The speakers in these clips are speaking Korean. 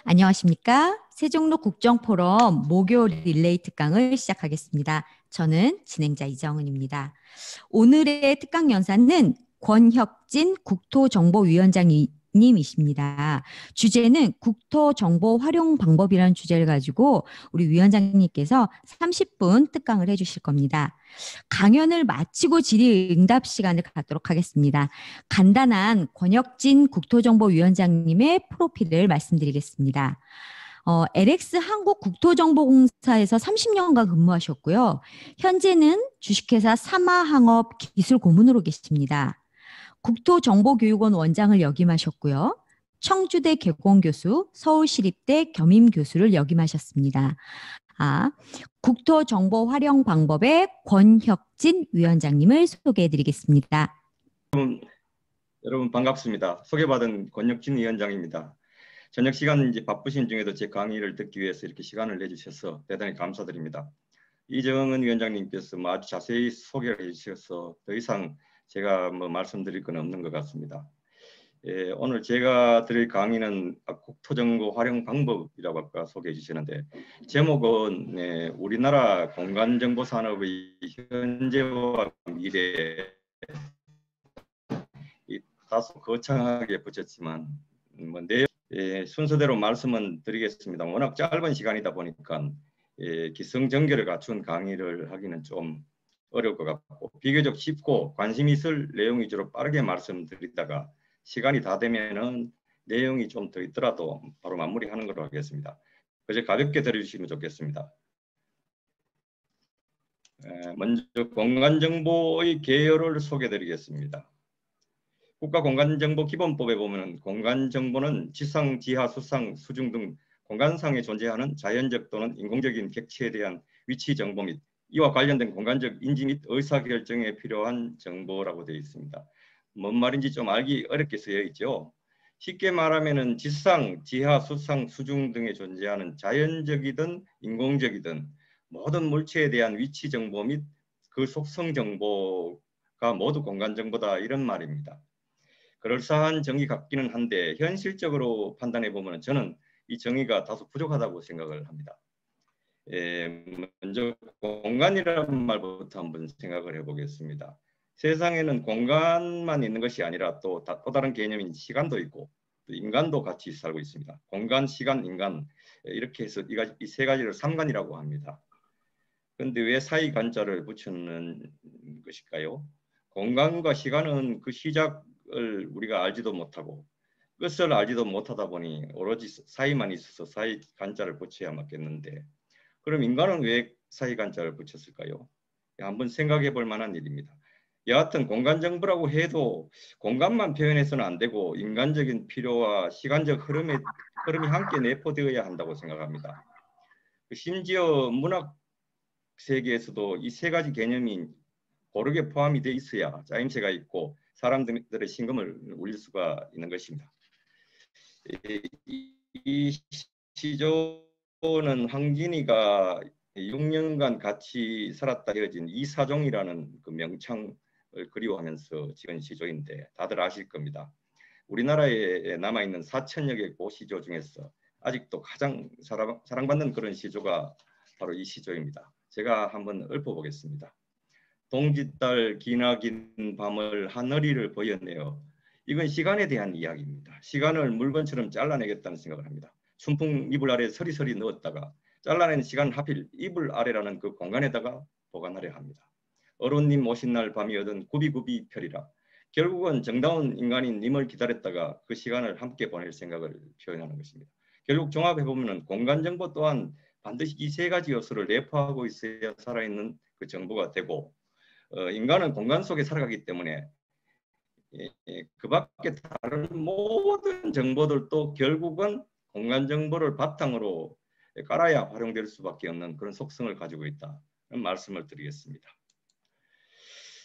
안녕하십니까? 세종로 국정포럼 목요 릴레이 특강을 시작하겠습니다. 저는 진행자 이정은입니다. 오늘의 특강 연사는 권혁진 국토정보위원장님이십니다. 주제는 국토정보 활용 방법이라는 주제를 가지고 우리 위원장님께서 30분 특강을 해주실 겁니다. 강연을 마치고 질의응답 시간을 갖도록 하겠습니다. 간단한 권혁진 국토정보위원장님의 프로필을 말씀드리겠습니다. LX 한국국토정보공사에서 30년간 근무하셨고요. 현재는 주식회사 사마항업 기술고문으로 계십니다. 국토정보교육원 원장을 역임하셨고요. 청주대 개공교수, 서울시립대 겸임교수를 역임하셨습니다. 국토정보 활용 방법의 권혁진 위원장님을 소개해드리겠습니다. 여러분 반갑습니다. 소개받은 권혁진 위원장입니다. 저녁 시간 바쁘신 중에도 제 강의를 듣기 위해서 이렇게 시간을 내주셔서 대단히 감사드립니다. 이정은 위원장님께서 아주 자세히 소개를 해주셔서 더 이상 제가 말씀드릴 건 없는 것 같습니다. 오늘 제가 드릴 강의는 국토정보 활용 방법이라고 아까 소개해 주시는데 제목은 우리나라 공간정보 산업의 현재와 미래, 다소 거창하게 붙였지만 순서대로 말씀은 드리겠습니다. 워낙 짧은 시간이다 보니까 기승전결을 갖춘 강의를 하기는 좀 어려울 것 같고 비교적 쉽고 관심 있을 내용 위주로 빠르게 말씀드리다가 시간이 다 되면은 내용이 좀 더 있더라도 바로 마무리하는 걸로 하겠습니다. 그저 가볍게 들어주시면 좋겠습니다. 먼저 공간정보의 개요를 소개드리겠습니다. 국가공간정보기본법에 보면 공간정보는 지상, 지하, 수상, 수중 등 공간상에 존재하는 자연적 또는 인공적인 객체에 대한 위치 정보 및 이와 관련된 공간적 인지 및 의사결정에 필요한 정보라고 되어 있습니다. 뭔 말인지 좀 알기 어렵게 쓰여 있죠. 쉽게 말하면 지상, 지하, 수상, 수중 등에 존재하는 자연적이든 인공적이든 모든 물체에 대한 위치 정보 및 그 속성 정보가 모두 공간정보다 이런 말입니다. 그럴싸한 정의 같기는 한데 현실적으로 판단해 보면 저는 이 정의가 다소 부족하다고 생각을 합니다. 먼저 공간이라는 말부터 한번 생각을 해보겠습니다. 세상에는 공간만 있는 것이 아니라 또 다른 개념인 시간도 있고 또 인간도 같이 살고 있습니다. 공간, 시간, 인간 이렇게 해서 이 세 가지를 삼간이라고 합니다. 그런데 왜 사이간자를 붙이는 것일까요? 공간과 시간은 그 시작을 우리가 알지도 못하고 끝을 알지도 못하다 보니 오로지 사이만 있어서 사이간자를 붙여야 맞겠는데 그럼 인간은 왜 사이간자를 붙였을까요? 한번 생각해 볼 만한 일입니다. 여하튼 공간정보라고 해도 공간만 표현해서는 안 되고 인간적인 필요와 시간적 흐름이 함께 내포되어야 한다고 생각합니다. 심지어 문학 세계에서도 이 세 가지 개념이 고르게 포함이 돼 있어야 짜임새가 있고 사람들의 심금을 울릴 수가 있는 것입니다. 이 시조는 황진이가 6년간 같이 살았다 헤어진 이사종이라는 그 명창을 그리워하면서 지은 시조인데 다들 아실 겁니다. 우리나라에 남아있는 4천여 개 고시조 중에서 아직도 가장 사랑받는 그런 시조가 바로 이 시조입니다. 제가 한번 읊어보겠습니다. 동짓달 기나긴 밤을 하늘이를 보여내어 이건 시간에 대한 이야기입니다. 시간을 물건처럼 잘라내겠다는 생각을 합니다. 순풍 이불 아래 서리서리 넣었다가 잘라낸 시간 하필 이불 아래라는 그 공간에다가 보관하려 합니다. 어른님 오신 날 밤이 얻은 구비구비 별이라 결국은 정다운 인간인 님을 기다렸다가 그 시간을 함께 보낼 생각을 표현하는 것입니다. 결국 종합해보면 공간정보 또한 반드시 이 세 가지 요소를 내포하고 있어야 살아있는 그 정보가 되고 인간은 공간 속에 살아가기 때문에 그 밖에 다른 모든 정보들도 결국은 공간 정보를 바탕으로 깔아야 활용될 수밖에 없는 그런 속성을 가지고 있다는 말씀을 드리겠습니다.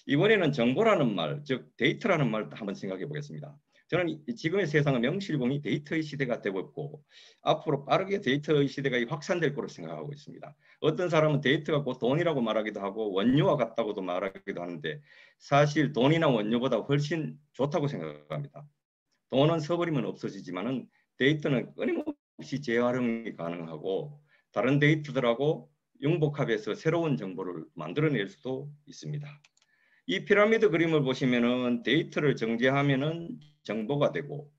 이번에는 정보라는 말, 즉 데이터라는 말 한번 생각해 보겠습니다. 저는 지금의 세상은 명실공히 데이터의 시대가 되고 있고 앞으로 빠르게 데이터의 시대가 확산될 거로 생각하고 있습니다. 어떤 사람은 데이터가 곧 돈이라고 말하기도 하고 원료와 같다고도 말하기도 하는데 사실 돈이나 원료보다 훨씬 좋다고 생각합니다. 돈은 써버리면 없어지지만은 데이터는 끊임없이 없이 재활용이 가능하고 다른 데이터들하고 융복합해서 새로운 정보를 만들어낼 수도 있습니다. 이 피라미드 그림을 보시면은 데이터를 정제하면은 정보가 되고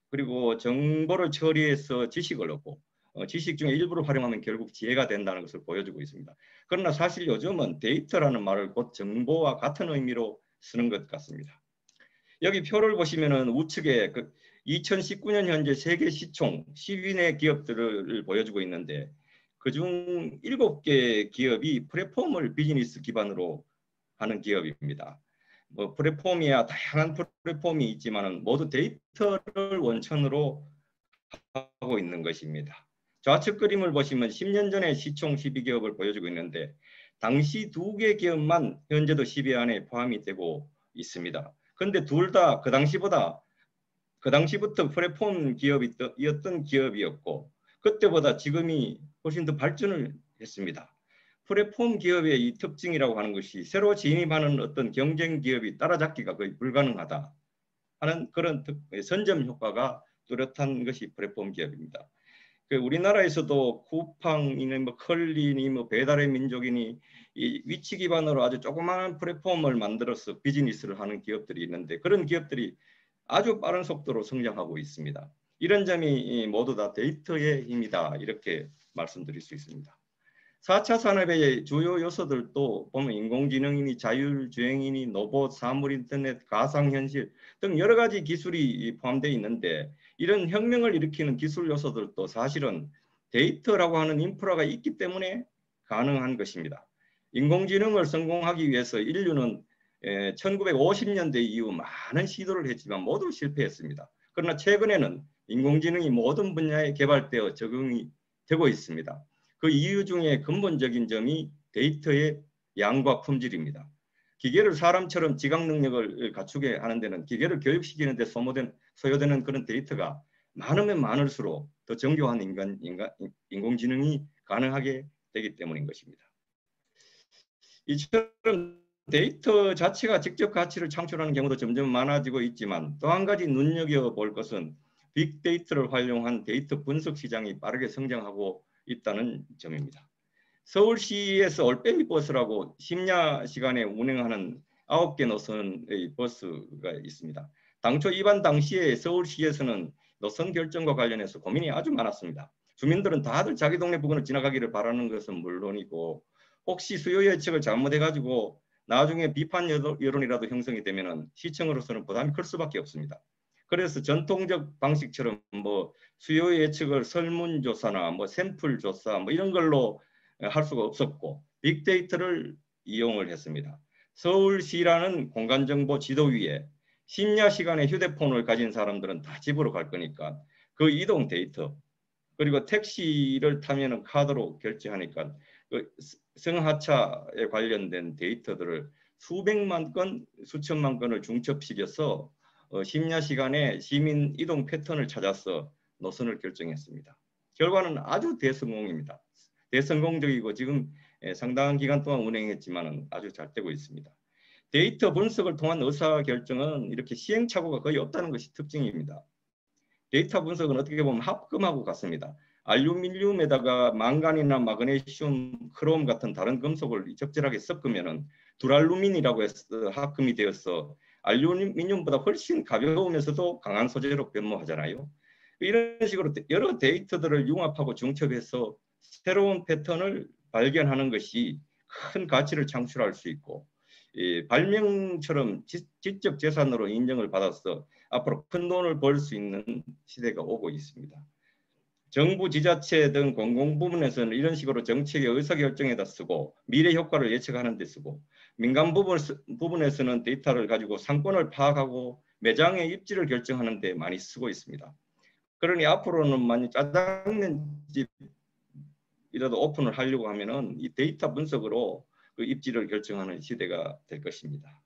그리고 정보를 처리해서 지식을 얻고 지식 중에 일부를 활용하면 결국 지혜가 된다는 것을 보여주고 있습니다. 그러나 사실 요즘은 데이터라는 말을 곧 정보와 같은 의미로 쓰는 것 같습니다. 여기 표를 보시면은 우측에 2019년 현재 세계 시총 10위의 기업들을 보여주고 있는데 그중 7개 기업이 플랫폼을 비즈니스 기반으로 하는 기업입니다. 뭐 플랫폼이야 다양한 플랫폼이 있지만은 모두 데이터를 원천으로 하고 있는 것입니다. 좌측 그림을 보시면 10년 전에 시총 12기업을 보여주고 있는데 당시 2개 기업만 현재도 10위 안에 포함이 되고 있습니다. 그런데 둘 다 그 당시부터 플랫폼 기업이었던 기업이었고 그때보다 지금이 훨씬 더 발전을 했습니다. 플랫폼 기업의 이 특징이라고 하는 것이 새로 진입하는 어떤 경쟁 기업이 따라잡기가 거의 불가능하다 하는 그런 선점 효과가 뚜렷한 것이 플랫폼 기업입니다. 우리나라에서도 쿠팡이니 뭐 컬리니 뭐 배달의 민족이니 이 위치 기반으로 아주 조그마한 플랫폼을 만들어서 비즈니스를 하는 기업들이 있는데 그런 기업들이 아주 빠른 속도로 성장하고 있습니다. 이런 점이 모두 다 데이터의 힘이다 이렇게 말씀드릴 수 있습니다. 4차 산업의 주요 요소들도 보면 인공지능이니 자율주행이니 로봇, 사물인터넷, 가상현실 등 여러 가지 기술이 포함되어 있는데 이런 혁명을 일으키는 기술 요소들도 사실은 데이터라고 하는 인프라가 있기 때문에 가능한 것입니다. 인공지능을 성공하기 위해서 인류는 1950년대 이후 많은 시도를 했지만 모두 실패했습니다. 그러나 최근에는 인공지능이 모든 분야에 개발되어 적용이 되고 있습니다. 그 이유 중에 근본적인 점이 데이터의 양과 품질입니다. 기계를 사람처럼 지각 능력을 갖추게 하는 데는 기계를 교육시키는 데 소요되는 그런 데이터가 많으면 많을수록 더 정교한 인공지능이 가능하게 되기 때문인 것입니다. 이처럼 데이터 자체가 직접 가치를 창출하는 경우도 점점 많아지고 있지만 또 한 가지 눈여겨볼 것은 빅데이터를 활용한 데이터 분석 시장이 빠르게 성장하고 있다는 점입니다. 서울시에서 올빼미 버스라고 심야 시간에 운행하는 9개 노선의 버스가 있습니다. 당초 입안 당시에 서울시에서는 노선 결정과 관련해서 고민이 아주 많았습니다. 주민들은 다들 자기 동네 부근을 지나가기를 바라는 것은 물론이고 혹시 수요 예측을 잘못해가지고 나중에 비판 여론이라도 형성이 되면은 시청으로서는 부담이 클 수밖에 없습니다. 그래서 전통적 방식처럼 뭐 수요 예측을 설문조사나 뭐 샘플 조사 뭐 이런 걸로 할 수가 없었고 빅데이터를 이용을 했습니다. 서울시라는 공간정보 지도 위에 심야 시간에 휴대폰을 가진 사람들은 다 집으로 갈 거니까 그 이동 데이터 그리고 택시를 타면은 카드로 결제하니까 그 승하차에 관련된 데이터들을 수백만 건, 수천만 건을 중첩시켜서 심야 시간에 시민 이동 패턴을 찾아서 노선을 결정했습니다. 결과는 아주 대성공입니다. 대성공적이고 지금 상당한 기간 동안 운행했지만 아주 잘 되고 있습니다. 데이터 분석을 통한 의사결정은 이렇게 시행착오가 거의 없다는 것이 특징입니다. 데이터 분석은 어떻게 보면 합금하고 같습니다. 알루미늄에다가 망간이나 마그네슘, 크롬 같은 다른 금속을 적절하게 섞으면 두랄루민이라고 해서 합금이 되어서 알루미늄보다 훨씬 가벼우면서도 강한 소재로 변모하잖아요. 이런 식으로 여러 데이터들을 융합하고 중첩해서 새로운 패턴을 발견하는 것이 큰 가치를 창출할 수 있고 발명처럼 지적 재산으로 인정을 받아서 앞으로 큰 돈을 벌 수 있는 시대가 오고 있습니다. 정부, 지자체 등 공공부문에서는 이런 식으로 정책의 의사결정에다 쓰고 미래 효과를 예측하는 데 쓰고 민간 부분에서는 데이터를 가지고 상권을 파악하고 매장의 입지를 결정하는 데 많이 쓰고 있습니다. 그러니 앞으로는 만약 짜장면집이라도 오픈을 하려고 하면은 이 데이터 분석으로 그 입지를 결정하는 시대가 될 것입니다.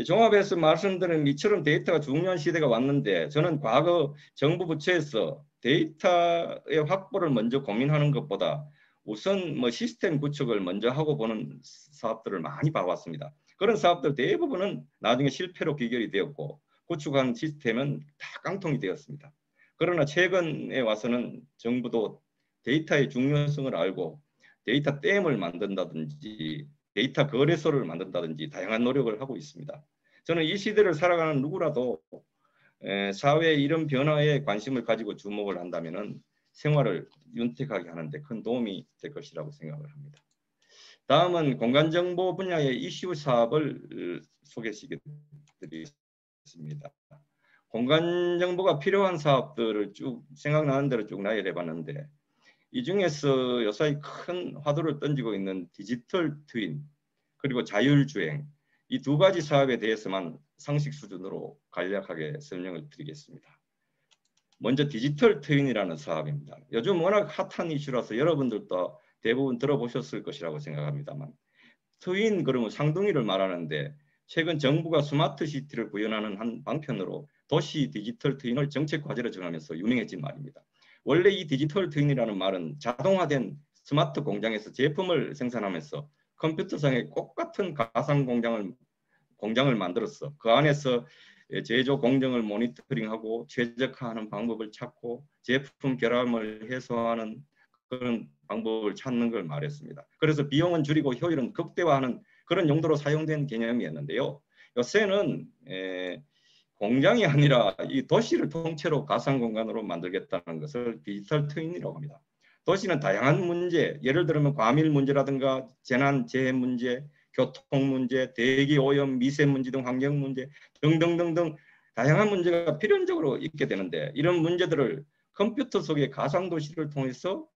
종합해서 말씀드린 이처럼 데이터가 중요한 시대가 왔는데 저는 과거 정부 부처에서 데이터의 확보를 먼저 고민하는 것보다 우선 뭐 시스템 구축을 먼저 하고 보는 사업들을 많이 봐왔습니다. 그런 사업들 대부분은 나중에 실패로 귀결이 되었고 구축한 시스템은 다 깡통이 되었습니다. 그러나 최근에 와서는 정부도 데이터의 중요성을 알고 데이터 댐을 만든다든지 데이터 거래소를 만든다든지 다양한 노력을 하고 있습니다. 저는 이 시대를 살아가는 누구라도 사회의 이런 변화에 관심을 가지고 주목을 한다면 생활을 윤택하게 하는 데 큰 도움이 될 것이라고 생각을 합니다. 다음은 공간정보 분야의 이슈 사업을 소개시켜드리겠습니다. 공간정보가 필요한 사업들을 쭉 생각나는 대로 쭉 나열해 봤는데 이 중에서 요사이 큰 화두를 던지고 있는 디지털 트윈 그리고 자율주행 이 두 가지 사업에 대해서만 상식 수준으로 간략하게 설명을 드리겠습니다. 먼저 디지털 트윈이라는 사업입니다. 요즘 워낙 핫한 이슈라서 여러분들도 대부분 들어보셨을 것이라고 생각합니다만 트윈 그러면 쌍둥이를 말하는데 최근 정부가 스마트 시티를 구현하는 한 방편으로 도시 디지털 트윈을 정책 과제로 정하면서 유명해진 말입니다. 원래 이 디지털 트윈이라는 말은 자동화된 스마트 공장에서 제품을 생산하면서 컴퓨터상의 똑같은 가상 공장을 만들었어. 그 안에서 제조 공정을 모니터링하고 최적화하는 방법을 찾고 제품 결함을 해소하는 그런 방법을 찾는 걸 말했습니다. 그래서 비용은 줄이고 효율은 극대화하는 그런 용도로 사용된 개념이었는데요. 요새는 공장이 아니라 이 도시를 통째로 가상 공간으로 만들겠다는 것을 디지털 트윈이라고 합니다. 도시는 다양한 문제, 예를 들면 과밀 문제라든가 재난 재해 문제, 교통 문제, 대기 오염, 미세먼지 등 환경 문제 등등등등 다양한 문제가 필연적으로 있게 되는데 이런 문제들을 컴퓨터 속의 가상 도시를 통해서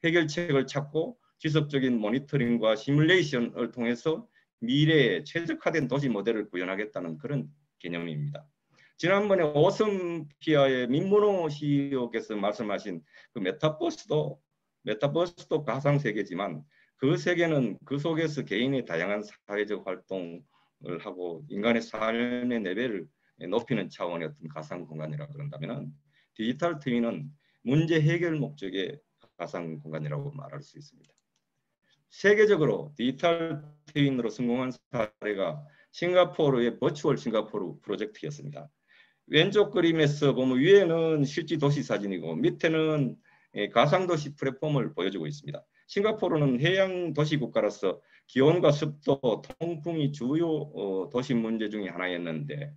해결책을 찾고 지속적인 모니터링과 시뮬레이션을 통해서 미래에 최적화된 도시 모델을 구현하겠다는 그런 개념입니다. 지난번에 오섬피아의 민문호 CEO께서 말씀하신 그 메타버스도 가상 세계지만 그 세계는 그 속에서 개인의 다양한 사회적 활동을 하고 인간의 삶의 레벨을 높이는 차원의 어떤 가상 공간이라 그런다면 디지털 트윈은 문제 해결 목적의 가상 공간이라고 말할 수 있습니다. 세계적으로 디지털 트윈으로 성공한 사례가 싱가포르의 버추얼 싱가포르 프로젝트였습니다. 왼쪽 그림에서 보면 위에는 실제 도시 사진이고 밑에는 가상도시 플랫폼을 보여주고 있습니다. 싱가포르는 해양 도시 국가로서 기온과 습도, 통풍이 주요 도시 문제 중에 하나였는데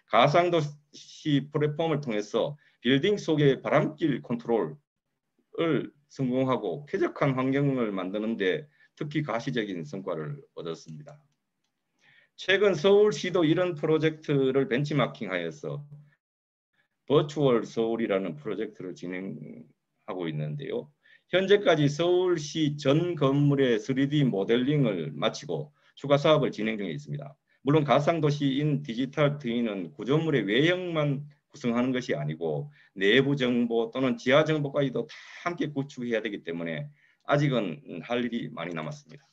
가상도시 플랫폼을 통해서 빌딩 속의 바람길 컨트롤을 성공하고 쾌적한 환경을 만드는데 특히 가시적인 성과를 얻었습니다. 최근 서울시도 이런 프로젝트를 벤치마킹하여서 버추얼 서울이라는 프로젝트를 진행하고 있는데요. 현재까지 서울시 전 건물의 3D 모델링을 마치고 추가 사업을 진행 중에 있습니다. 물론 가상도시인 디지털 트윈은 구조물의 외형만 구성하는 것이 아니고 내부 정보 또는 지하 정보까지도 다 함께 구축해야 되기 때문에 아직은 할 일이 많이 남았습니다.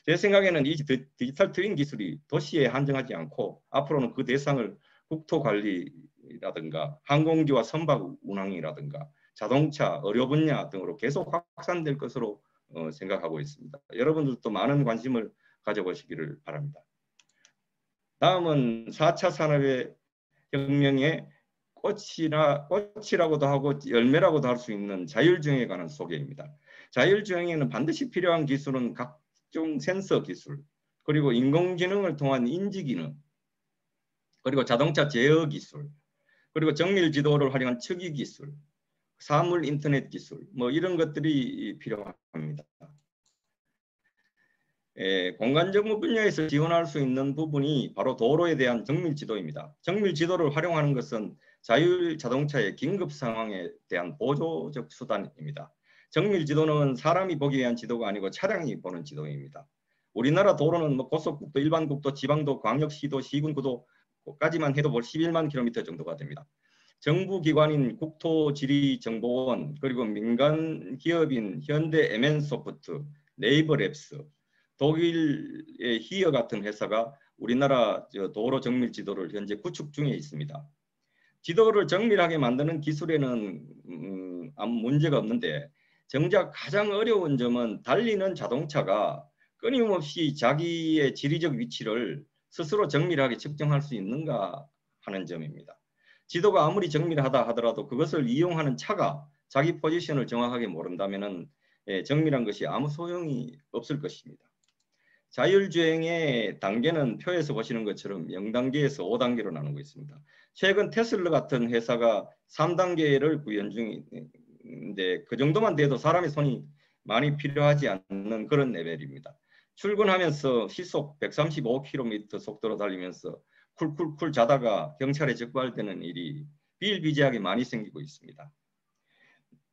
제 생각에는 이 디지털 트윈 기술이 도시에 한정하지 않고 앞으로는 그 대상을 국토관리라든가 항공기와 선박 운항이라든가 자동차, 의료 분야 등으로 계속 확산될 것으로 생각하고 있습니다. 여러분들도 많은 관심을 가져보시기를 바랍니다. 다음은 4차 산업의 혁명의 꽃이라고도 하고 열매라고도 할 수 있는 자율주행에 관한 소개입니다. 자율주행에는 반드시 필요한 기술은 각종 센서 기술, 그리고 인공지능을 통한 인지기능, 그리고 자동차 제어 기술, 그리고 정밀 지도를 활용한 측이 기술, 사물 인터넷 기술, 뭐 이런 것들이 필요합니다. 공간 정보 분야에서 지원할 수 있는 부분이 바로 도로에 대한 정밀 지도입니다. 정밀 지도를 활용하는 것은 자율 자동차의 긴급 상황에 대한 보조적 수단입니다. 정밀 지도는 사람이 보기 위한 지도가 아니고 차량이 보는 지도입니다. 우리나라 도로는 뭐 고속국도, 일반국도, 지방도, 광역시도, 시군구도까지만 해도 11만 킬로미터 정도가 됩니다. 정부 기관인 국토지리정보원 그리고 민간 기업인 현대 MN소프트, 네이버랩스, 독일의 히어 같은 회사가 우리나라 도로 정밀 지도를 현재 구축 중에 있습니다. 지도를 정밀하게 만드는 기술에는 아무 문제가 없는데 정작 가장 어려운 점은 달리는 자동차가 끊임없이 자기의 지리적 위치를 스스로 정밀하게 측정할 수 있는가 하는 점입니다. 지도가 아무리 정밀하다 하더라도 그것을 이용하는 차가 자기 포지션을 정확하게 모른다면은 정밀한 것이 아무 소용이 없을 것입니다. 자율주행의 단계는 표에서 보시는 것처럼 0단계에서 5단계로 나누고 있습니다. 최근 테슬라 같은 회사가 3단계를 구현 중인데 그 정도만 돼도 사람의 손이 많이 필요하지 않는 그런 레벨입니다. 출근하면서 시속 135km 속도로 달리면서 쿨쿨쿨 자다가 경찰에 적발되는 일이 비일비재하게 많이 생기고 있습니다.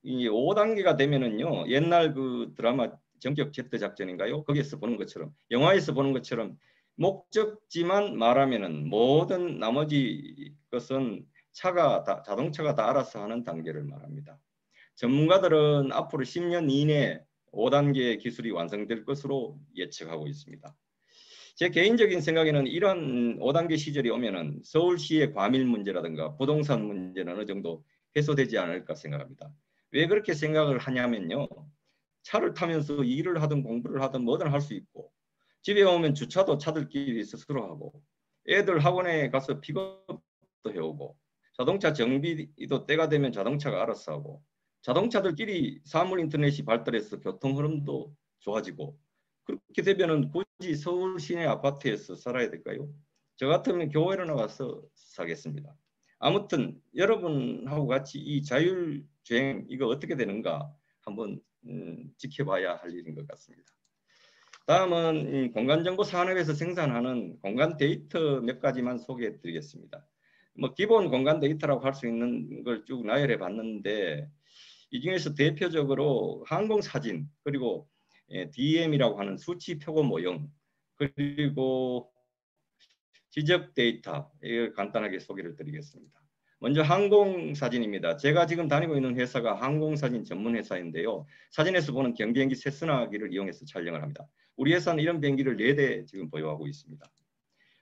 이 5단계가 되면은요, 옛날 그 드라마 전격 제트 작전인가요? 거기에서 보는 것처럼, 영화에서 보는 것처럼 목적지만 말하면은 모든 나머지 것은 자동차가 다 알아서 하는 단계를 말합니다. 전문가들은 앞으로 10년 이내에 5단계 기술이 완성될 것으로 예측하고 있습니다. 제 개인적인 생각에는 이런 5단계 시절이 오면은 서울시의 과밀 문제라든가 부동산 문제는 어느 정도 해소되지 않을까 생각합니다. 왜 그렇게 생각을 하냐면요. 차를 타면서 일을 하든 공부를 하든 뭐든 할 수 있고 집에 오면 주차도 차들끼리 스스로 하고 애들 학원에 가서 픽업도 해오고 자동차 정비도 때가 되면 자동차가 알아서 하고 자동차들끼리 사물 인터넷이 발달해서 교통 흐름도 좋아지고 그렇게 되면은 굳이 서울 시내 아파트에서 살아야 될까요? 저 같으면 교회로 나가서 사겠습니다. 아무튼 여러분하고 같이 이 자율주행 이거 어떻게 되는가 한번 지켜봐야 할 일인 것 같습니다. 다음은 공간정보 산업에서 생산하는 공간 데이터 몇 가지만 소개해 드리겠습니다. 뭐 기본 공간 데이터라고 할 수 있는 걸 쭉 나열해 봤는데 이 중에서 대표적으로 항공사진 그리고 DM이라고 하는 수치 표고 모형 그리고 지적 데이터 이걸 간단하게 소개를 드리겠습니다. 먼저 항공사진입니다. 제가 지금 다니고 있는 회사가 항공사진 전문 회사인데요. 사진에서 보는 경비행기 세스나기를 이용해서 촬영을 합니다. 우리 회사는 이런 비행기를 4대 지금 보유하고 있습니다.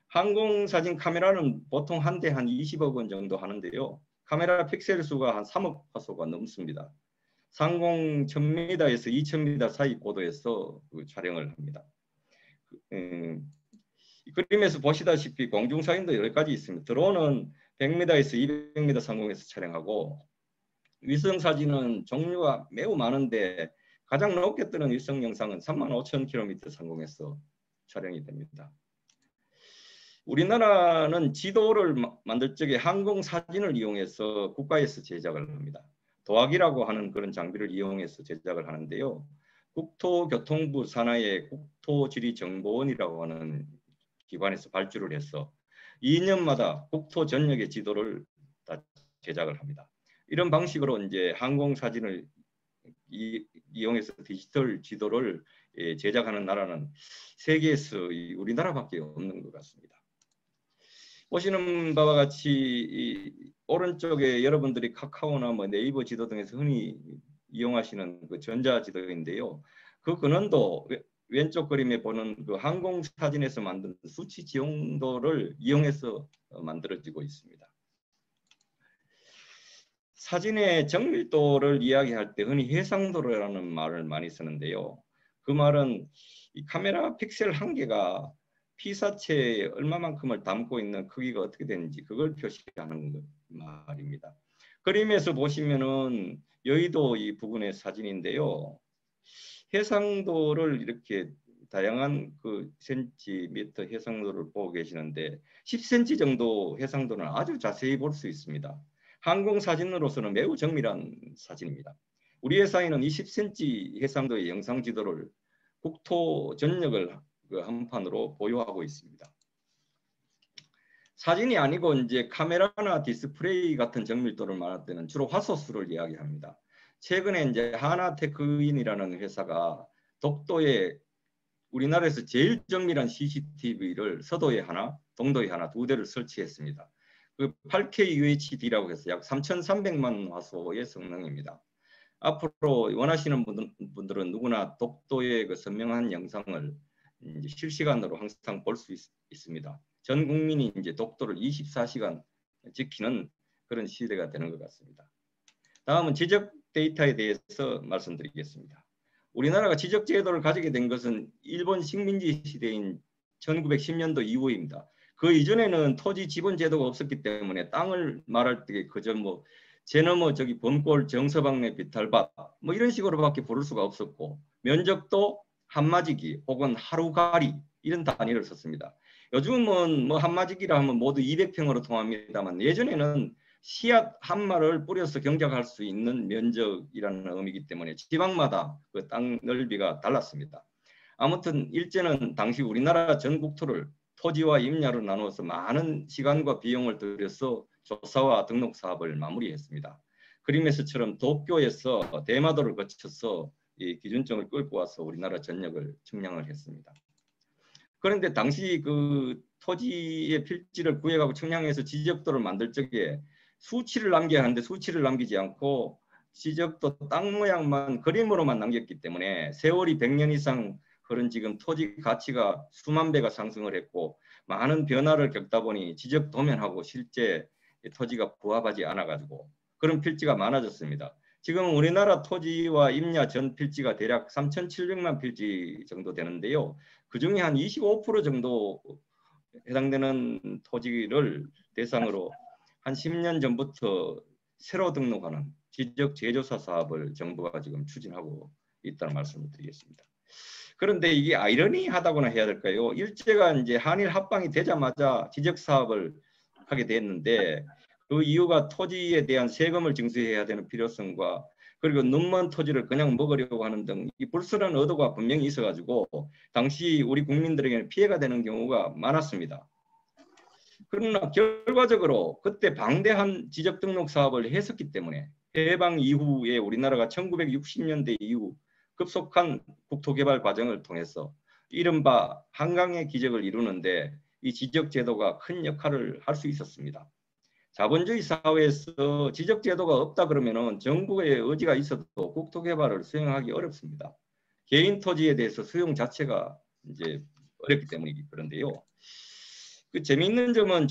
항공사진 카메라는 보통 한 대 한 20억 원 정도 하는데요. 카메라 픽셀 수가 한 3억 화소가 넘습니다. 상공 1000m에서 2000m 사이 고도에서 촬영을 합니다. 그림에서 보시다시피 공중사진도 여러 가지 있습니다. 드론은 100m에서 200m 상공에서 촬영하고 위성사진은 종류가 매우 많은데 가장 높게 뜨는 위성 영상은 35,000km 상공에서 촬영이 됩니다. 우리나라는 지도를 만들 적에 항공사진을 이용해서 국가에서 제작을 합니다. 도학이라고 하는 그런 장비를 이용해서 제작을 하는데요. 국토교통부 산하의 국토지리정보원이라고 하는 기관에서 발주를 해서 2년마다 국토 전역의 지도를 다 제작을 합니다. 이런 방식으로 이제 항공 사진을 이용해서 디지털 지도를 제작하는 나라는 세계에서 우리나라밖에 없는 것 같습니다. 보시는 바와 같이 오른쪽에 여러분들이 카카오나 뭐 네이버 지도 등에서 흔히 이용하시는 그 전자지도인데요. 그 근원도 왼쪽 그림에 보는 그 항공 사진에서 만든 수치 지형도를 이용해서 만들어지고 있습니다. 사진의 정밀도를 이야기할 때 흔히 해상도라는 말을 많이 쓰는데요. 그 말은 이 카메라 픽셀 한 개가 피사체에 얼마만큼을 담고 있는 크기가 어떻게 되는지 그걸 표시하는 말입니다. 그림에서 보시면은 여의도 이 부근의 사진인데요. 해상도를 이렇게 다양한 그 센티미터 해상도를 보고 계시는데 10cm 정도 해상도는 아주 자세히 볼 수 있습니다. 항공 사진으로서는 매우 정밀한 사진입니다. 우리 회사에는 20cm 해상도의 영상 지도를 국토 전역을 한판으로 보유하고 있습니다. 사진이 아니고 이제 카메라나 디스플레이 같은 정밀도를 말할 때는 주로 화소수를 이야기합니다. 최근에 이제 하나테크인이라는 회사가 독도에 우리나라에서 제일 정밀한 CCTV를 서도에 하나, 동도에 하나 2대를 설치했습니다. 그 8K UHD라고 해서 약 3,300만 화소의 성능입니다. 앞으로 원하시는 분들은 누구나 독도의 그 선명한 영상을 이제 실시간으로 항상 볼 수 있습니다. 전 국민이 이제 독도를 24시간 지키는 그런 시대가 되는 것 같습니다. 다음은 지적 데이터에 대해서 말씀드리겠습니다. 우리나라가 지적 제도를 가지게 된 것은 일본 식민지 시대인 1910년도 이후입니다. 그 이전에는 토지 지분 제도가 없었기 때문에 땅을 말할 때 그저 뭐 제너머 저기 범골 정서방네 비탈밭 뭐 이런 식으로밖에 부를 수가 없었고 면적도 한마지기 혹은 하루가리 이런 단위를 썼습니다. 요즘은 뭐 한마지기라 하면 모두 200평으로 통합니다만 예전에는 씨앗 한 마를 뿌려서 경작할 수 있는 면적이라는 의미이기 때문에 지방마다 그 땅 넓이가 달랐습니다. 아무튼 일제는 당시 우리나라 전 국토를 토지와 임야로 나누어서 많은 시간과 비용을 들여서 조사와 등록 사업을 마무리했습니다. 그림에서처럼 도쿄에서 대마도를 거쳐서 이 기준점을 끌고 와서 우리나라 전역을 측량을 했습니다. 그런데 당시 그 토지의 필지를 구해가고 측량해서 지적도를 만들 적에 수치를 남겨야 하는데 수치를 남기지 않고 지적도 땅 모양만 그림으로만 남겼기 때문에 세월이 100년 이상 흐른 지금 토지 가치가 수만 배가 상승을 했고 많은 변화를 겪다 보니 지적 도면하고 실제 토지가 부합하지 않아 가지고 그런 필지가 많아졌습니다. 지금 우리나라 토지와 임야 전 필지가 대략 3,700만 필지 정도 되는데요. 그중에 한 25% 정도 해당되는 토지를 대상으로 한 10년 전부터 새로 등록하는 지적 재조사 사업을 정부가 지금 추진하고 있다는 말씀을 드리겠습니다. 그런데 이게 아이러니하다고나 해야 될까요? 일제가 이제 한일 합방이 되자마자 지적 사업을 하게 됐는데 그 이유가 토지에 대한 세금을 징수해야 되는 필요성과 그리고 눈먼 토지를 그냥 먹으려고 하는 등 이 불순한 의도가 분명히 있어가지고 당시 우리 국민들에게는 피해가 되는 경우가 많았습니다. 그러나 결과적으로 그때 방대한 지적 등록 사업을 했었기 때문에 해방 이후에 우리나라가 1960년대 이후 급속한 국토개발 과정을 통해서 이른바 한강의 기적을 이루는데 이 지적 제도가 큰 역할을 할 수 있었습니다. 자본주의 사회에서 지적 제도가 없다 그러면은 정부의 의지가 있어도 국토개발을 수행하기 어렵습니다. 개인 토지에 대해서 수용 자체가 이제 어렵기 때문이기 그런데요. 그 재미있는 점은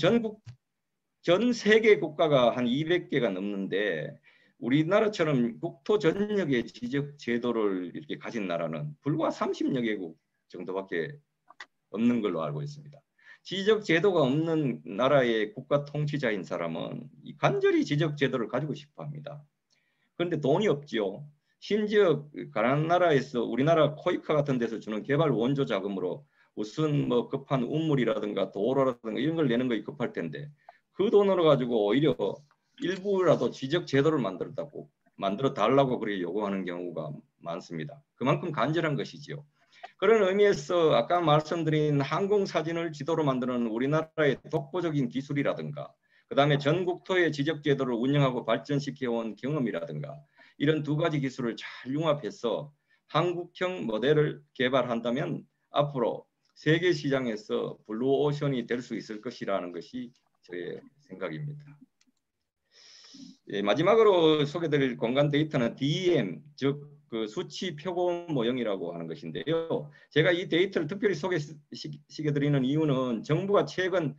전 세계 국가가 한 200개가 넘는데 우리나라처럼 국토 전역의 지적 제도를 이렇게 가진 나라는 불과 30여 개국 정도밖에 없는 걸로 알고 있습니다. 지적 제도가 없는 나라의 국가 통치자인 사람은 간절히 지적 제도를 가지고 싶어 합니다. 그런데 돈이 없지요. 심지어 가난한 나라에서 우리나라 코이카 같은 데서 주는 개발 원조 자금으로 무슨 뭐 급한 우물이라든가 도로라든가 이런 걸 내는 것이 급할 텐데 그 돈으로 가지고 오히려 일부라도 지적 제도를 만들어 달라고 그렇게 요구하는 경우가 많습니다. 그만큼 간절한 것이지요. 그런 의미에서 아까 말씀드린 항공사진을 지도로 만드는 우리나라의 독보적인 기술이라든가 그 다음에 전국토의 지적제도를 운영하고 발전시켜온 경험이라든가 이런 두 가지 기술을 잘 융합해서 한국형 모델을 개발한다면 앞으로 세계 시장에서 블루오션이 될 수 있을 것이라는 것이 저의 생각입니다. 예, 마지막으로 소개드릴 공간 데이터는 DEM, 즉 그 수치 표고 모형이라고 하는 것인데요. 제가 이 데이터를 특별히 소개시켜드리는 이유는 정부가 최근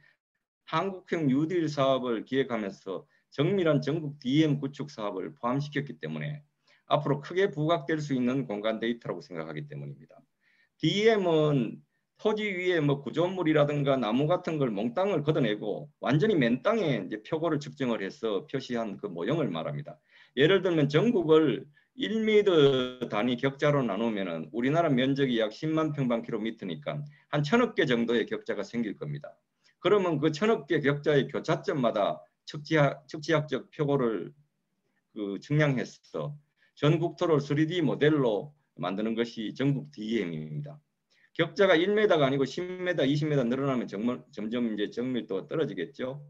한국형 뉴딜 사업을 기획하면서 정밀한 전국 DEM 구축 사업을 포함시켰기 때문에 앞으로 크게 부각될 수 있는 공간 데이터라고 생각하기 때문입니다. DEM은 토지 위에 뭐 구조물이라든가 나무 같은 걸 몽땅을 걷어내고 완전히 맨 땅에 이제 표고를 측정을 해서 표시한 그 모형을 말합니다. 예를 들면 전국을 1m 단위 격자로 나누면은 우리나라 면적이 약 10만 평방킬로미터니까 한 1000억 개 정도의 격자가 생길 겁니다. 그러면 그 1000억 개 격자의 교차점마다 측지학적 표고를 그 측량해서 전국토를 3D 모델로 만드는 것이 전국 DEM입니다. 격자가 1m가 아니고 10m, 20m 늘어나면 점점 이제 정밀도가 떨어지겠죠.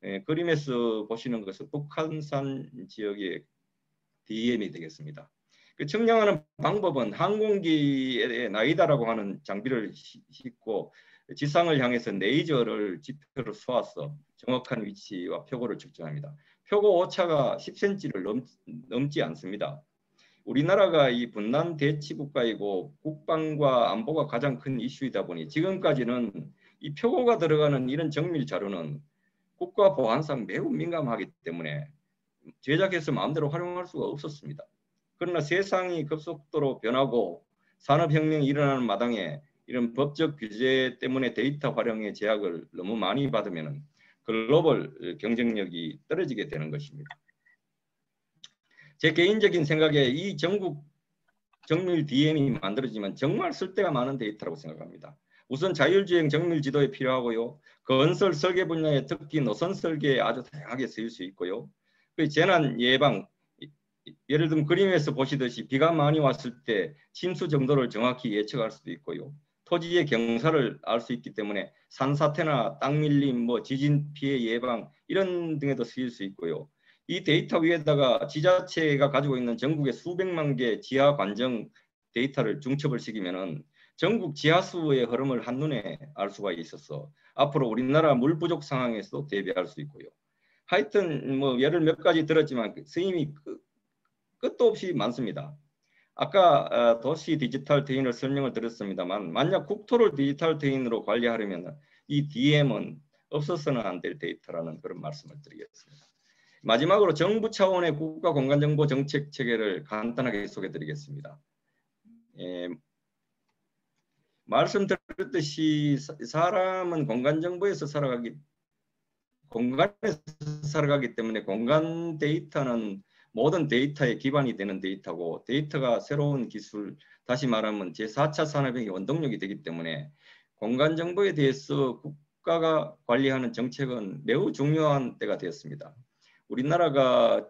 예, 그림에서 보시는 것은 북한산 지역의 DEM이 되겠습니다. 그 측량하는 방법은 항공기에 나이다라고 하는 장비를 싣고 지상을 향해서 레이저를 지표로 쏘아서 정확한 위치와 표고를 측정합니다. 표고 오차가 10cm를 넘지 않습니다. 우리나라가 이 분단 대치 국가이고 국방과 안보가 가장 큰 이슈이다 보니 지금까지는 이 표고가 들어가는 이런 정밀 자료는 국가 보안상 매우 민감하기 때문에 제작해서 마음대로 활용할 수가 없었습니다. 그러나 세상이 급속도로 변하고 산업혁명이 일어나는 마당에 이런 법적 규제 때문에 데이터 활용의 제약을 너무 많이 받으면 글로벌 경쟁력이 떨어지게 되는 것입니다. 제 개인적인 생각에 이 전국 정밀 DM이 만들어지면 정말 쓸데가 많은 데이터라고 생각합니다. 우선 자율주행 정밀 지도에 필요하고요. 건설 설계 분야의 특히 노선 설계에 아주 다양하게 쓰일 수 있고요. 재난 예방, 예를 들면 그림에서 보시듯이 비가 많이 왔을 때 침수 정도를 정확히 예측할 수도 있고요. 토지의 경사를 알 수 있기 때문에 산사태나 땅 밀림, 지진 피해 예방 이런 등에도 쓰일 수 있고요. 이 데이터 위에다가 지자체가 가지고 있는 전국의 수백만 개 지하 관정 데이터를 중첩을 시키면은 전국 지하수의 흐름을 한눈에 알 수가 있어서 앞으로 우리나라 물 부족 상황에서도 대비할 수 있고요. 하여튼 예를 몇 가지 들었지만 쓰임이 끝도 없이 많습니다. 아까 도시 디지털 트윈을 설명을 드렸습니다만 만약 국토를 디지털 트윈으로 관리하려면 이 DM은 없어서는 안 될 데이터라는 그런 말씀을 드리겠습니다. 마지막으로 정부 차원의 국가 공간정보 정책 체계를 간단하게 소개드리겠습니다. 말씀드렸듯이 사람은 공간에서 살아가기 때문에 공간 데이터는 모든 데이터의 기반이 되는 데이터고 데이터가 새로운 기술, 다시 말하면 제4차 산업의 원동력이 되기 때문에 공간정보에 대해서 국가가 관리하는 정책은 매우 중요한 때가 되었습니다. 우리나라가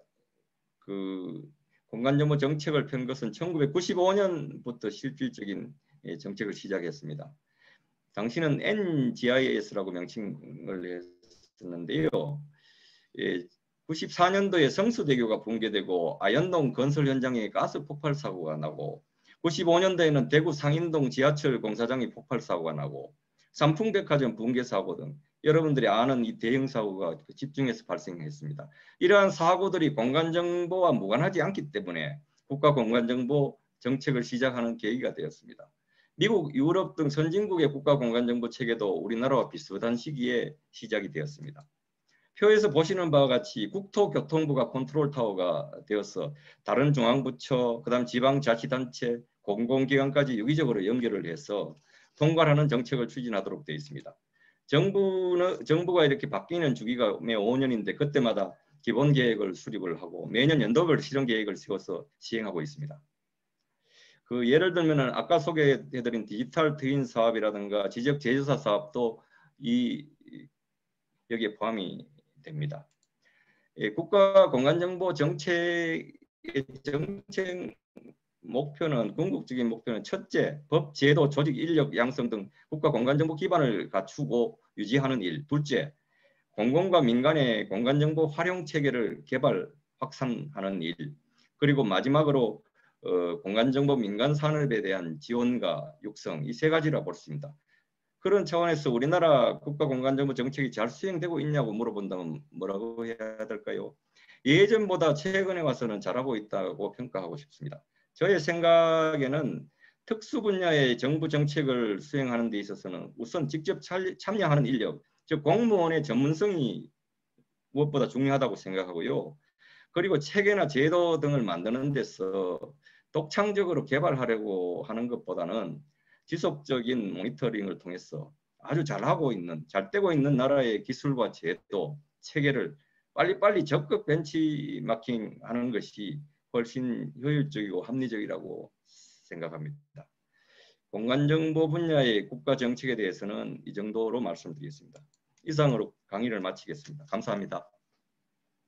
그 공간정보 정책을 편 것은 1995년부터 실질적인 정책을 시작했습니다. 당시는 NGIS라고 명칭을 했었는데요. 94년도에 성수대교가 붕괴되고 아현동 건설 현장에 가스 폭발 사고가 나고 95년도에는 대구 상인동 지하철 공사장에 폭발 사고가 나고 삼풍백화점 붕괴 사고 등 여러분들이 아는 이 대형 사고가 집중해서 발생했습니다. 이러한 사고들이 공간정보와 무관하지 않기 때문에 국가 공간정보 정책을 시작하는 계기가 되었습니다. 미국, 유럽 등 선진국의 국가 공간정보 체계도 우리나라와 비슷한 시기에 시작이 되었습니다. 표에서 보시는 바와 같이 국토교통부가 컨트롤 타워가 되어서 다른 중앙부처, 그다음 지방자치단체, 공공기관까지 유기적으로 연결을 해서 통괄하는 정책을 추진하도록 되어 있습니다. 정부가 이렇게 바뀌는 주기가 매 5년인데 그때마다 기본 계획을 수립을 하고 매년 연도별 실행 계획을 세워서 시행하고 있습니다. 예를 들면은 아까 소개해드린 디지털 트윈 사업이라든가 지적 제조사 사업도 여기에 포함이 됩니다. 국가 공간정보 정책의 정책 목표는 궁극적인 목표는 첫째, 법, 제도, 조직, 인력 양성 등 국가 공간정보 기반을 갖추고 유지하는 일. 둘째, 공공과 민간의 공간정보 활용 체계를 개발, 확산하는 일. 그리고 마지막으로 공간정보 민간 산업에 대한 지원과 육성, 이 세 가지라 볼 수 있습니다. 그런 차원에서 우리나라 국가공간정보 정책이 잘 수행되고 있냐고 물어본다면 뭐라고 해야 될까요? 예전보다 최근에 와서는 잘하고 있다고 평가하고 싶습니다. 저의 생각에는 특수 분야의 정부 정책을 수행하는 데 있어서는 우선 직접 참여하는 인력, 즉 공무원의 전문성이 무엇보다 중요하다고 생각하고요. 그리고 체계나 제도 등을 만드는 데서 독창적으로 개발하려고 하는 것보다는 지속적인 모니터링을 통해서 아주 잘하고 있는, 잘 되고 있는 나라의 기술과 제도, 체계를 빨리빨리 적극 벤치마킹하는 것이 훨씬 효율적이고 합리적이라고 생각합니다. 공간정보 분야의 국가 정책에 대해서는 이 정도로 말씀드리겠습니다. 이상으로 강의를 마치겠습니다. 감사합니다.